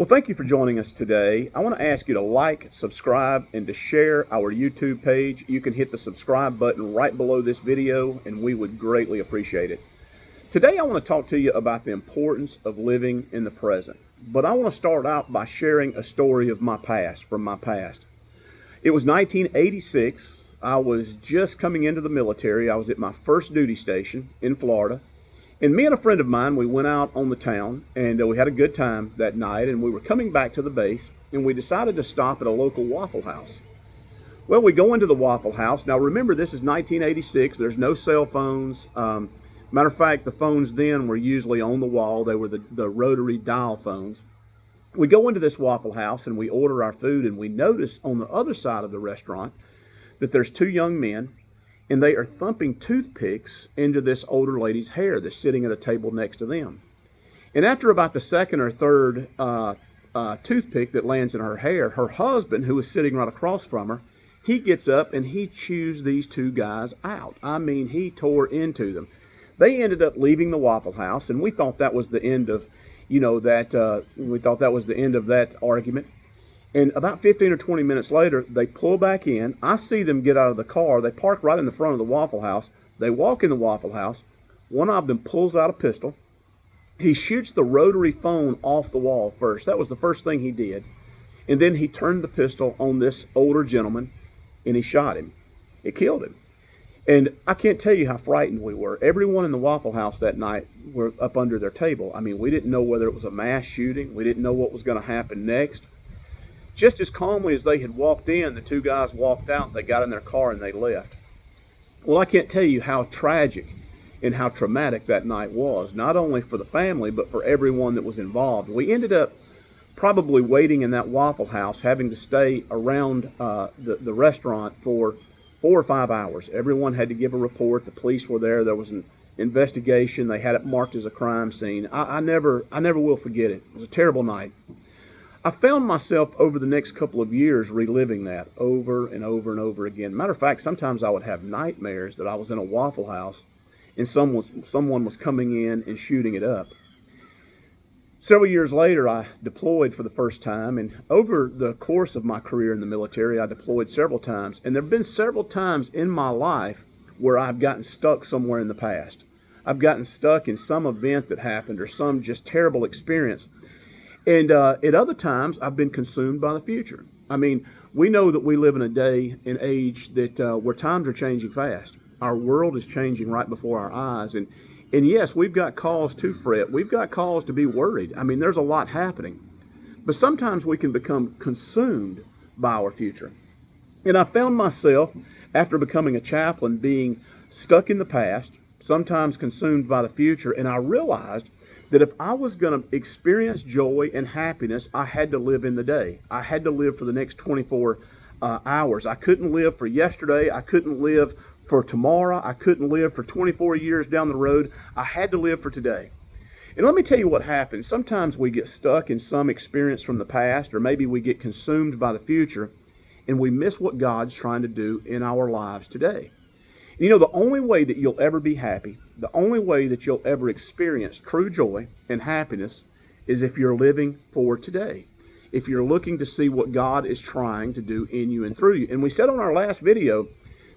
Well, thank you for joining us today. I want to ask you to like, subscribe, and to share our YouTube page. You can hit the subscribe button right below this video, and we would greatly appreciate it. Today, I want to talk to you about the importance of living in the present. But I want to start out by sharing a story of my past, from my past. It was 1986. I was just coming into the military. I was at my first duty station in Florida. And me and a friend of mine, we went out on the town, and we had a good time that night, and we were coming back to the base, and we decided to stop at a local Waffle House. Well, we go into the Waffle House. Now, remember, this is 1986. There's no cell phones. Matter of fact, the phones then were usually on the wall. They were the rotary dial phones. We go into this Waffle House, and we order our food, and we notice on the other side of the restaurant that there's two young men, and they are thumping toothpicks into this older lady's hair that's sitting at a table next to them. And after about the second or third toothpick that lands in her hair, her husband, who was sitting right across from her, he gets up and he chews these two guys out. I mean, he tore into them. They ended up leaving the Waffle House, and we thought that was the end of, that argument. And about 15 or 20 minutes later, they pull back in. I see them get out of the car. They park right in the front of the Waffle House. They walk in the Waffle House. One of them pulls out a pistol. He shoots the rotary phone off the wall first. That was the first thing he did. And then he turned the pistol on this older gentleman, and he shot him. It killed him. And I can't tell you how frightened we were. Everyone in the Waffle House that night were up under their table. I mean, we didn't know whether it was a mass shooting. We didn't know what was going to happen next. Just as calmly as they had walked in, the two guys walked out, they got in their car, and they left. Well, I can't tell you how tragic and how traumatic that night was, not only for the family, but for everyone that was involved. We ended up probably waiting in that Waffle House, having to stay around the restaurant for 4 or 5 hours. Everyone had to give a report. The police were there. There was an investigation. They had it marked as a crime scene. I never will forget it. It was a terrible night. I found myself over the next couple of years reliving that over and over and over again. Matter of fact, sometimes I would have nightmares that I was in a Waffle House and someone was coming in and shooting it up. Several years later, I deployed for the first time, and over the course of my career in the military, I deployed several times. And there have been several times in my life where I've gotten stuck somewhere in the past. I've gotten stuck in some event that happened or some just terrible experience. And at other times, I've been consumed by the future. I mean, we know that we live in a day and age that where times are changing fast. Our world is changing right before our eyes. And yes, we've got cause to fret. We've got cause to be worried. I mean, there's a lot happening. But sometimes we can become consumed by our future. And I found myself, after becoming a chaplain, being stuck in the past, sometimes consumed by the future, and I realized that if I was going to experience joy and happiness, I had to live in the day. I had to live for the next 24 hours. I couldn't live for yesterday. I couldn't live for tomorrow. I couldn't live for 24 years down the road. I had to live for today. And let me tell you what happens. Sometimes we get stuck in some experience from the past, or maybe we get consumed by the future, and we miss what God's trying to do in our lives today. You know, the only way that you'll ever be happy, the only way that you'll ever experience true joy and happiness is if you're living for today. If you're looking to see what God is trying to do in you and through you. And we said on our last video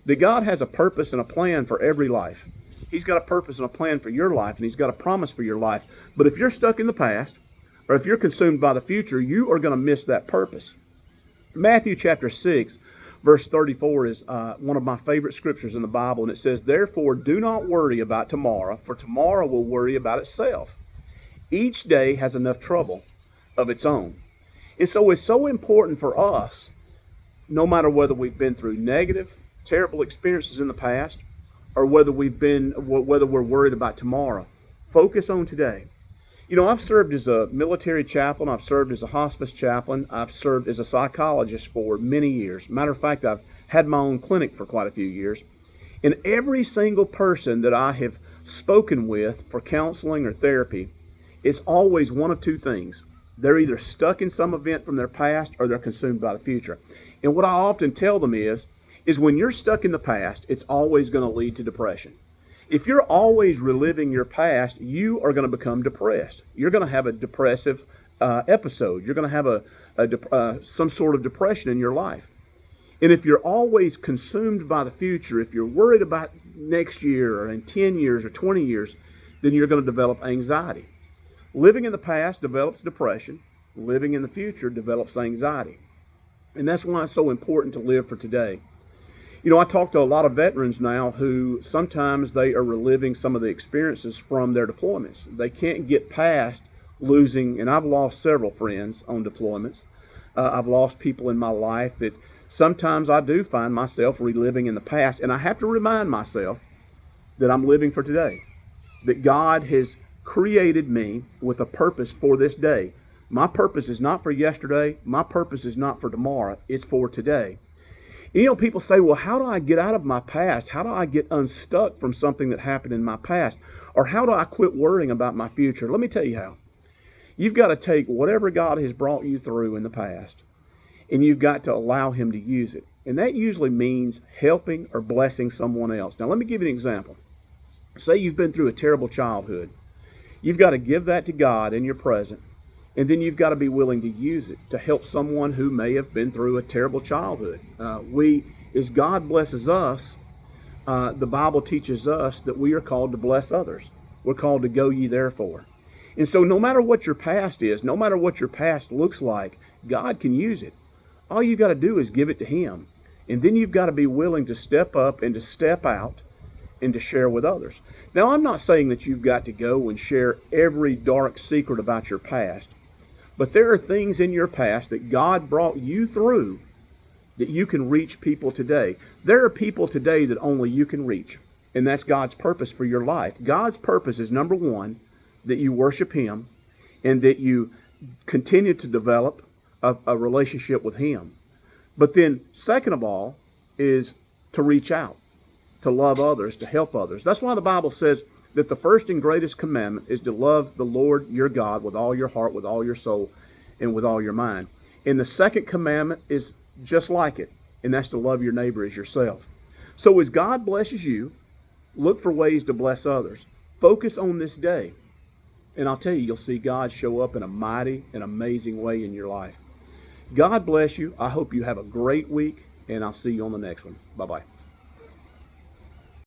that God has a purpose and a plan for every life. He's got a purpose and a plan for your life, and He's got a promise for your life. But if you're stuck in the past, or if you're consumed by the future, you are going to miss that purpose. Matthew chapter 6, verse 34 is one of my favorite scriptures in the Bible, and it says, "Therefore do not worry about tomorrow, for tomorrow will worry about itself. Each day has enough trouble of its own." And so it's so important for us, no matter whether we've been through negative, terrible experiences in the past, or whether we're worried about tomorrow, focus on today. You know, I've served as a military chaplain. I've served as a hospice chaplain. I've served as a psychologist for many years. Matter of fact, I've had my own clinic for quite a few years. And every single person that I have spoken with for counseling or therapy, it's always one of two things. They're either stuck in some event from their past or they're consumed by the future. And what I often tell them is when you're stuck in the past, it's always going to lead to depression. If you're always reliving your past, you are going to become depressed. You're going to have a depressive episode. You're going to have some sort of depression in your life. And if you're always consumed by the future, if you're worried about next year or in 10 years or 20 years, then you're going to develop anxiety. Living in the past develops depression. Living in the future develops anxiety. And that's why it's so important to live for today. You know, I talk to a lot of veterans now who sometimes they are reliving some of the experiences from their deployments. They can't get past losing, and I've lost several friends on deployments. I've lost people in my life that sometimes I do find myself reliving in the past, and I have to remind myself that I'm living for today, that God has created me with a purpose for this day. My purpose is not for yesterday. My purpose is not for tomorrow. It's for today. And, you know, people say, well, how do I get out of my past? How do I get unstuck from something that happened in my past? Or how do I quit worrying about my future? Let me tell you how. You've got to take whatever God has brought you through in the past, and you've got to allow Him to use it. And that usually means helping or blessing someone else. Now, let me give you an example. Say you've been through a terrible childhood. You've got to give that to God in your present, and then you've got to be willing to use it to help someone who may have been through a terrible childhood. As God blesses us, the Bible teaches us that we are called to bless others. We're called to go ye therefore. And so no matter what your past is, no matter what your past looks like, God can use it. All you got to do is give it to Him. And then you've got to be willing to step up and to step out and to share with others. Now, I'm not saying that you've got to go and share every dark secret about your past, but there are things in your past that God brought you through that you can reach people today. There are people today that only you can reach, and that's God's purpose for your life. God's purpose is, number one, that you worship Him and that you continue to develop a relationship with Him. But then, second of all, is to reach out, to love others, to help others. That's why the Bible says that the first and greatest commandment is to love the Lord your God with all your heart, with all your soul, and with all your mind. And the second commandment is just like it, and that's to love your neighbor as yourself. So as God blesses you, look for ways to bless others. Focus on this day, and I'll tell you, you'll see God show up in a mighty and amazing way in your life. God bless you. I hope you have a great week, and I'll see you on the next one. Bye-bye.